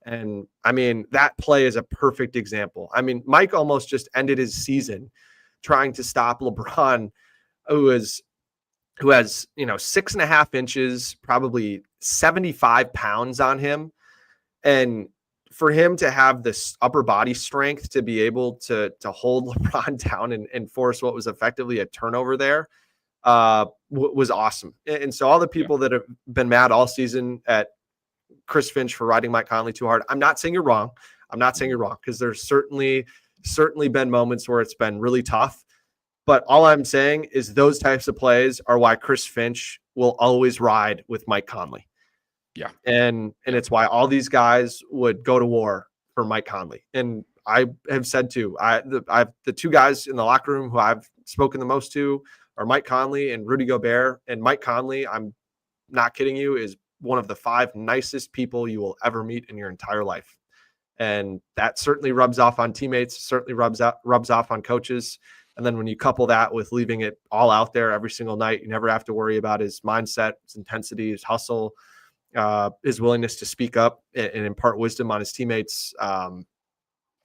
Speaker 3: And I mean, that play is a perfect example. I mean, Mike almost just ended his season trying to stop LeBron, who has 6.5 inches, probably 75 pounds on him. And for him to have this upper body strength to be able to hold LeBron down and force what was effectively a turnover there was awesome. And so all the people that have been mad all season at Chris Finch for riding Mike Conley too hard, I'm not saying you're wrong. Because there's certainly been moments where it's been really tough. But all I'm saying is those types of plays are why Chris Finch will always ride with Mike Conley.
Speaker 2: Yeah.
Speaker 3: And it's why all these guys would go to war for Mike Conley. And I have said too, the 2 guys in the locker room who I've spoken the most to are Mike Conley and Rudy Gobert. And Mike Conley, I'm not kidding you, is one of the 5 nicest people you will ever meet in your entire life. And that certainly rubs off on teammates, certainly rubs off on coaches. And then when you couple that with leaving it all out there every single night, you never have to worry about his mindset, his intensity, his hustle, his willingness to speak up and impart wisdom on his teammates.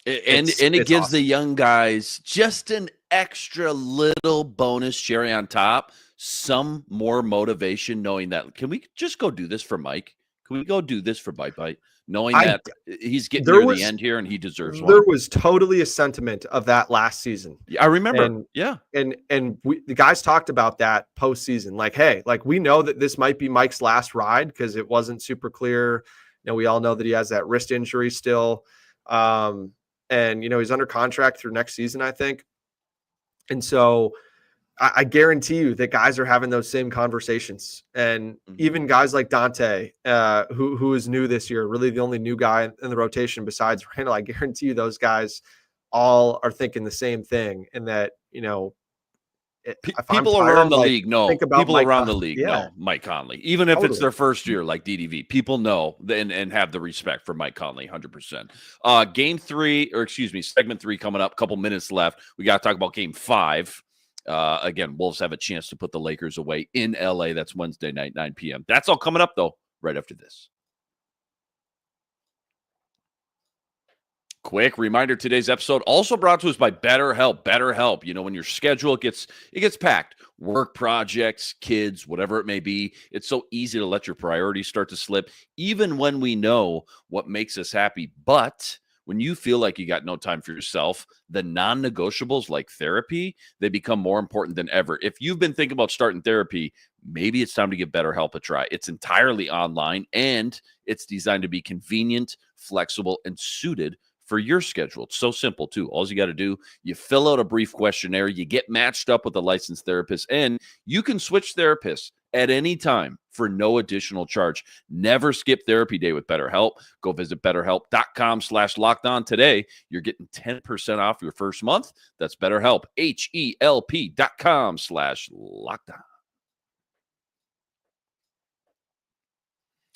Speaker 2: It gives the young guys just an extra little bonus cherry on top. some more motivation knowing that, can we just go do this for Mike? Can we go do this for Bite? Knowing that he's getting near the end here and he deserves one.
Speaker 3: There was totally a sentiment of that last season.
Speaker 2: I remember.
Speaker 3: And the guys talked about that postseason. Like, hey, like we know that this might be Mike's last ride because it wasn't super clear. We all know that he has that wrist injury still. And, he's under contract through next season, I think. And so I guarantee you that guys are having those same conversations. And even guys like Dante, who is new this year, really the only new guy in the rotation besides Randall, I guarantee you those guys all are thinking the same thing. And that,
Speaker 2: people around the league know. People around the league
Speaker 3: know
Speaker 2: Mike Conley, even if it's their first year, like DDV. People know and have the respect for Mike Conley, 100%. Segment 3 coming up. A couple minutes left. We got to talk about Game 5. Again, Wolves have a chance to put the Lakers away in LA. That's Wednesday night, 9 p.m. That's all coming up though, right after this. Quick reminder, today's episode also brought to us by BetterHelp. BetterHelp, when your schedule gets packed, work projects, kids, whatever it may be, it's so easy to let your priorities start to slip, even when we know what makes us happy. But when you feel like you got no time for yourself, the non-negotiables like therapy, they become more important than ever. If you've been thinking about starting therapy, maybe it's time to give BetterHelp a try. It's entirely online, and it's designed to be convenient, flexible, and suited for your schedule. It's so simple, too. All you got to do, you fill out a brief questionnaire, you get matched up with a licensed therapist, and you can switch therapists at any time for no additional charge. Never skip therapy day with BetterHelp. Go visit BetterHelp.com/lockedon today. You're getting 10% off your first month. That's BetterHelp, HELP.com/lockedon.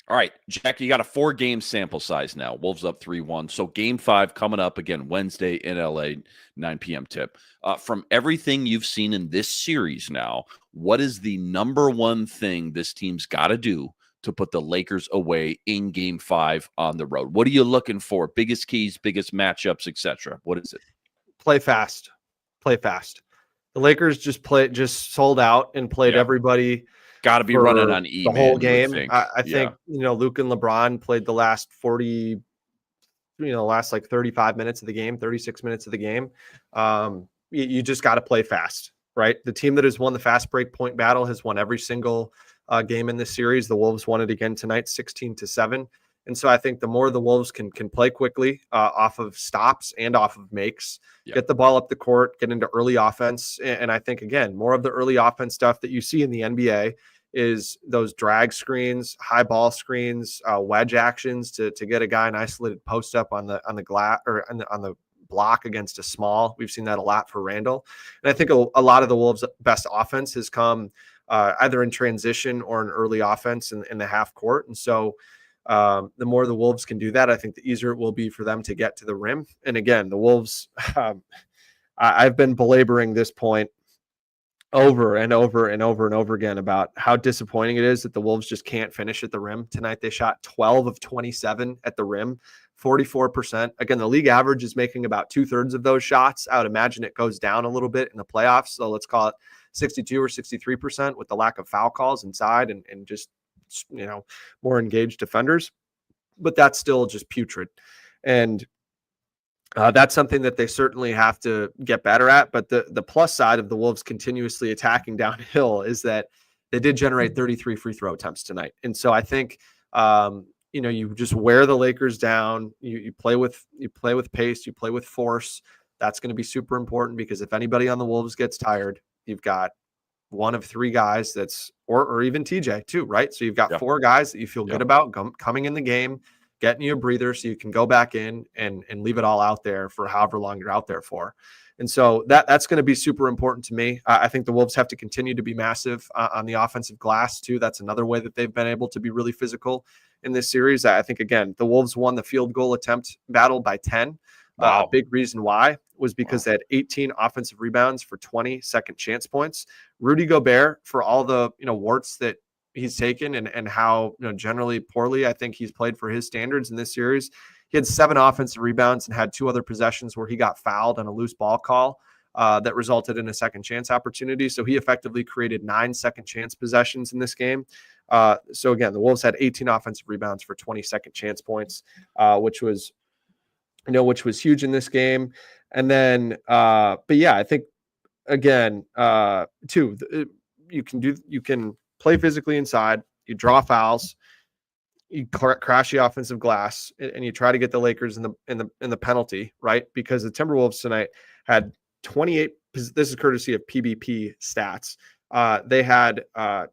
Speaker 2: All right, Jack, you got a 4-game sample size now. Wolves up 3-1. So Game 5 coming up again Wednesday in LA, 9 p.m. tip. From everything you've seen in this series now, what is the number one thing this team's got to do to put the Lakers away in Game 5 on the road? What are you looking for? Biggest keys, biggest matchups, etc. What is it?
Speaker 3: Play fast. The Lakers just sold out and played everybody.
Speaker 2: Got to be running on E,
Speaker 3: the whole game. I think, Luka and LeBron played the last 35 minutes of the game, 36 minutes of the game. You just got to play fast, right? The team that has won the fast break point battle has won every single game in this series. The Wolves won it again tonight, 16-7. And so I think the more the Wolves can play quickly off of stops and off of makes, get the ball up the court, get into early offense. And I think, again, more of the early offense stuff that you see in the NBA is those drag screens, high ball screens, wedge actions to get a guy an isolated post up on the glass or on the block against a small. We've seen that a lot for Randall. And I think a lot of the Wolves' best offense has come either in transition or in early offense in the half court. And so the more the Wolves can do that, I think the easier it will be for them to get to the rim. And again, the Wolves, I've been belaboring this point over and over and over and over again about how disappointing it is that the Wolves just can't finish at the rim. Tonight, they shot 12 of 27 at the rim, 44%. Again, the league average is making about 2/3 of those shots. I would imagine it goes down a little bit in the playoffs. So let's call it 62 or 63% with the lack of foul calls inside and just, more engaged defenders. But that's still just putrid. And that's something that they certainly have to get better at. But the plus side of the Wolves continuously attacking downhill is that they did generate 33 free throw attempts tonight. And so I think, you just wear the Lakers down. You play with pace. You play with force. That's going to be super important because if anybody on the Wolves gets tired, you've got one of 3 guys or even TJ too, right? So you've got 4 guys that you feel good about coming in the game, getting you a breather so you can go back in and leave it all out there for however long you're out there for. And so that's going to be super important to me. I think the Wolves have to continue to be massive on the offensive glass too. That's another way that they've been able to be really physical in this series. I think, again, the Wolves won the field goal attempt battle by 10.
Speaker 2: Wow.
Speaker 3: A big reason why was because they had 18 offensive rebounds for 20 second chance points. Rudy Gobert, for all the warts that he's taken and how generally poorly I think he's played for his standards in this series, he had 7 offensive rebounds and had 2 other possessions where he got fouled on a loose ball call. that resulted in a second chance opportunity. So he effectively created 9 second chance possessions in this game. So again, the Wolves had 18 offensive rebounds for 20 second chance points, which was huge in this game. And then, but yeah, I think again, you can play physically inside, you draw fouls, you crash the offensive glass, and you try to get the Lakers in the penalty, right? Because the Timberwolves tonight had 28. This is courtesy of PBP stats. They had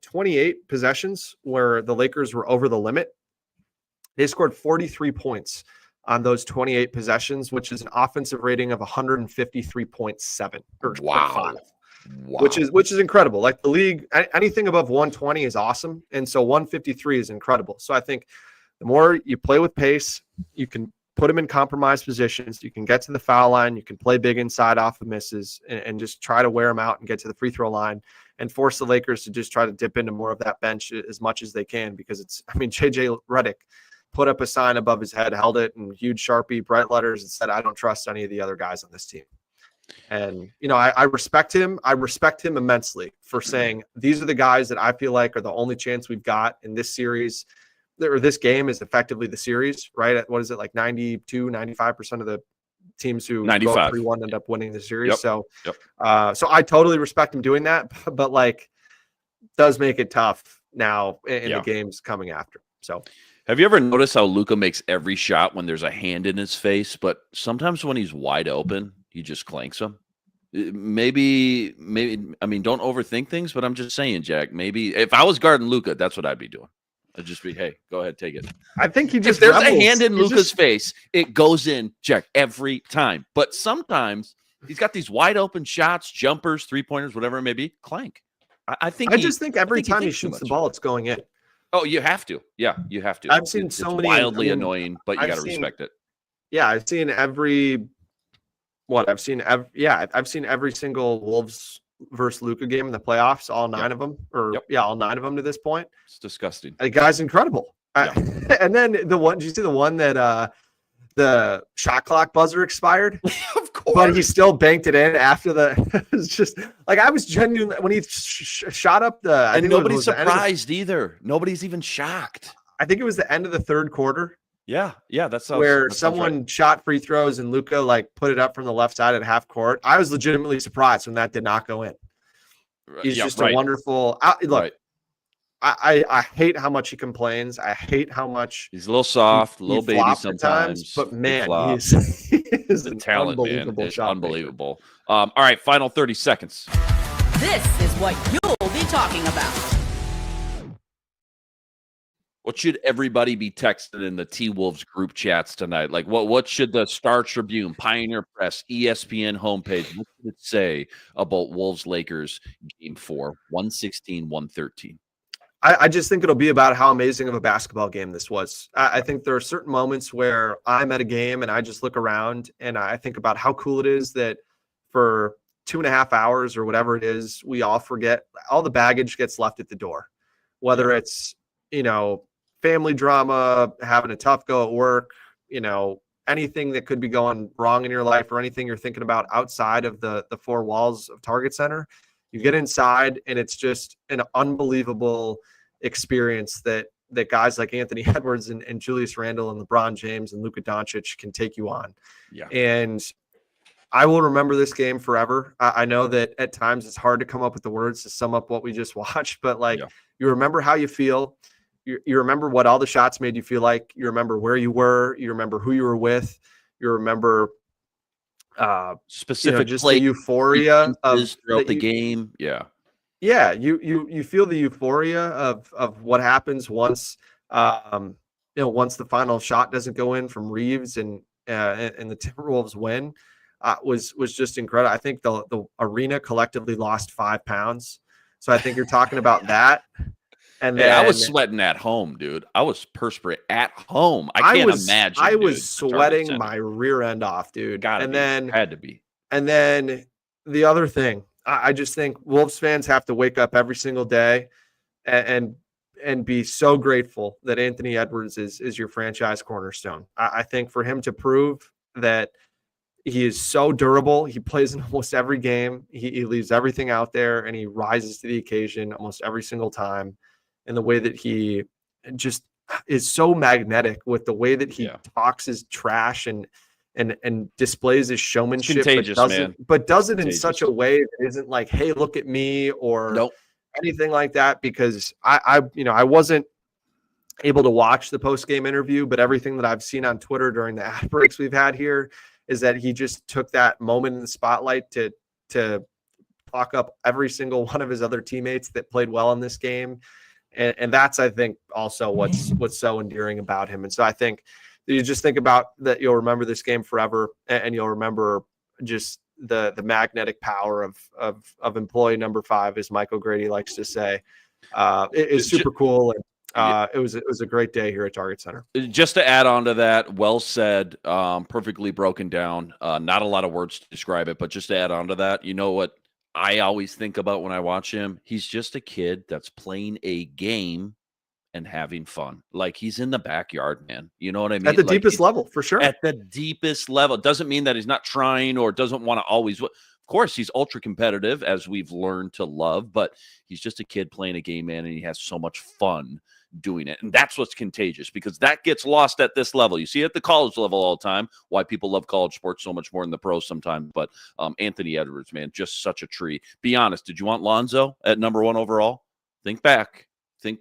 Speaker 3: 28 possessions where the Lakers were over the limit. They scored 43 points on those 28 possessions, which is an offensive rating of 153.7 or
Speaker 2: Wow.
Speaker 3: 0.5, which is incredible. Like the league, anything above 120 is awesome, and so 153 is incredible. So I think the more you play with pace, you can put them in compromised positions. You can get to the foul line. You can play big inside off of misses and just try to wear them out and get to the free throw line and force the Lakers to just try to dip into more of that bench as much as they can. Because JJ Redick put up a sign above his head, held it in huge Sharpie, bright letters, and said, "I don't trust any of the other guys on this team." And, I respect him. I respect him immensely for saying these are the guys that I feel like are the only chance we've got in this series, or this game is effectively the series, right? What is it, like 95% of the teams who go 3-1 end up winning the series.
Speaker 2: Yep.
Speaker 3: So,
Speaker 2: Yep.
Speaker 3: So I totally respect him doing that, but like does make it tough now in the games coming after. So.
Speaker 2: Have you ever noticed how Luka makes every shot when there's a hand in his face, but sometimes when he's wide open, he just clanks them? Maybe, don't overthink things, but I'm just saying, Jack, maybe if I was guarding Luka, that's what I'd be doing. I'd just be, hey, go ahead, take it.
Speaker 3: I think he just
Speaker 2: if there's a hand in Luka's face, it goes in, Jack, every time. But sometimes he's got these wide open shots, jumpers, 3-pointers, whatever it may be, clank. I think
Speaker 3: every time he shoots the ball, it's going in.
Speaker 2: Oh, you have to. Yeah, you have to.
Speaker 3: I've seen so many
Speaker 2: wildly annoying, but you got to respect it.
Speaker 3: Yeah, I've seen every single Wolves versus Luka game in the playoffs, all 9 of them, all 9 of them to this point.
Speaker 2: It's disgusting.
Speaker 3: The guy's incredible. And then did you see the one that the shot clock buzzer expired?
Speaker 2: Of course.
Speaker 3: But he still banked it in after the. It's just like I was genuinely when he shot up the.
Speaker 2: And nobody's surprised either. Nobody's even shocked.
Speaker 3: I think it was the end of the third quarter.
Speaker 2: Yeah, that's
Speaker 3: where someone shot free throws and Luka like put it up from the left side at half court. I was legitimately surprised when that did not go in. He's just a wonderful. Look, I hate how much he complains. I hate how much
Speaker 2: he's a little soft, a little baby sometimes.
Speaker 3: But man, he is
Speaker 2: the talent, man. It's unbelievable. All right, final 30 seconds.
Speaker 1: This is what you'll be talking about.
Speaker 2: What should everybody be texting in the T-Wolves group chats tonight? Like, what should the Star Tribune, Pioneer Press, ESPN homepage, what should it say about Wolves-Lakers Game 4, 116-113?
Speaker 3: I just think it'll be about how amazing of a basketball game this was. I think there are certain moments where I'm at a game and I just look around and I think about how cool it is that for 2.5 hours or whatever it is, we all forget, all the baggage gets left at the door, whether it's, family drama, having a tough go at work, anything that could be going wrong in your life or anything you're thinking about outside of the 4 walls of Target Center. You get inside and it's just an unbelievable experience that guys like Anthony Edwards and Julius Randle and LeBron James and Luka Doncic can take you on.
Speaker 2: Yeah.
Speaker 3: And I will remember this game forever. I know that at times it's hard to come up with the words to sum up what we just watched, but you remember how you feel. You remember what all the shots made you feel like. You remember where you were. You remember who you were with. You remember
Speaker 2: specific
Speaker 3: just the euphoria
Speaker 2: throughout the game. Yeah.
Speaker 3: You feel the euphoria of what happens once once the final shot doesn't go in from Reeves and the Timberwolves win. Was just incredible. I think the arena collectively lost 5 pounds. So I think you're talking about that. And then
Speaker 2: I was sweating at home, dude. I was perspiring at home. I can't imagine.
Speaker 3: I was sweating my rear end off, dude.
Speaker 2: Had to be.
Speaker 3: And then the other thing, I just think Wolves fans have to wake up every single day and be so grateful that Anthony Edwards is your franchise cornerstone. I think for him to prove that he is so durable. He plays in almost every game. He leaves everything out there, and he rises to the occasion almost every single time. And the way that he just is so magnetic with the way that he talks his trash and displays his showmanship, but does it in such a way that isn't like, hey, look at me, or anything like that. Because I wasn't able to watch the post-game interview, but everything that I've seen on Twitter during the ad breaks we've had here is that he just took that moment in the spotlight to talk up every single one of his other teammates that played well in this game. And that's, I think, also what's so endearing about him. And so I think you just think about that, you'll remember this game forever, and you'll remember just the magnetic power of employee number 5, as Mike O'Grady likes to say. It is super cool. And it was a great day here at Target Center.
Speaker 2: Just to add on to that, well said, perfectly broken down. Not a lot of words to describe it, but just to add on to that, you know what I always think about when I watch him? He's just a kid that's playing a game and having fun. Like, he's in the backyard, man. You know what I mean?
Speaker 3: At the deepest level, for sure.
Speaker 2: At the deepest level. It doesn't mean that he's not trying or doesn't want to always. Of course, he's ultra competitive, as we've learned to love, but he's just a kid playing a game, man, and he has so much fun doing it. And that's what's contagious, because that gets lost at this level. You see it at the college level all the time, why people love college sports so much more than the pros sometimes. But Anthony Edwards, man, just such a treat. Be honest, did you want Lonzo at number 1 overall? Think back.
Speaker 3: No.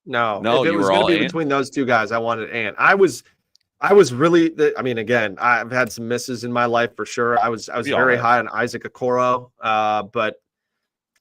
Speaker 3: If it was going to be between those two guys, I wanted Ant. I was really, again, I've had some misses in my life for sure. I was very high on Isaac Okoro, but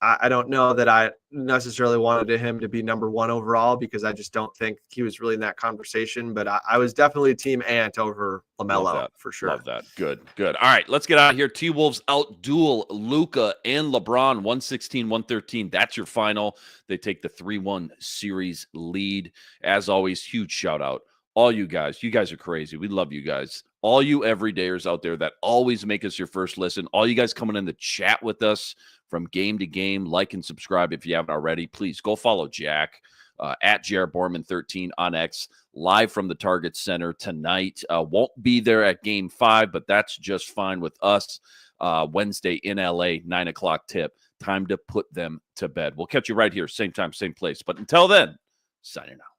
Speaker 3: I don't know that I necessarily wanted him to be number 1 overall, because I just don't think he was really in that conversation. But I was definitely team Ant over LaMelo for sure.
Speaker 2: Love that. Good. All right, let's get out of here. T-Wolves out-duel Luka and LeBron, 116-113. That's your final. They take the 3-1 series lead. As always, huge shout out. All you guys are crazy. We love you guys. All you everydayers out there that always make us your first listen. All you guys coming in to chat with us from game to game. Like and subscribe if you haven't already. Please go follow Jack at Jared Borman 13 on X, live from the Target Center tonight. Won't be there at Game 5, but that's just fine with us. Wednesday in LA, 9 o'clock tip. Time to put them to bed. We'll catch you right here, same time, same place. But until then, signing out.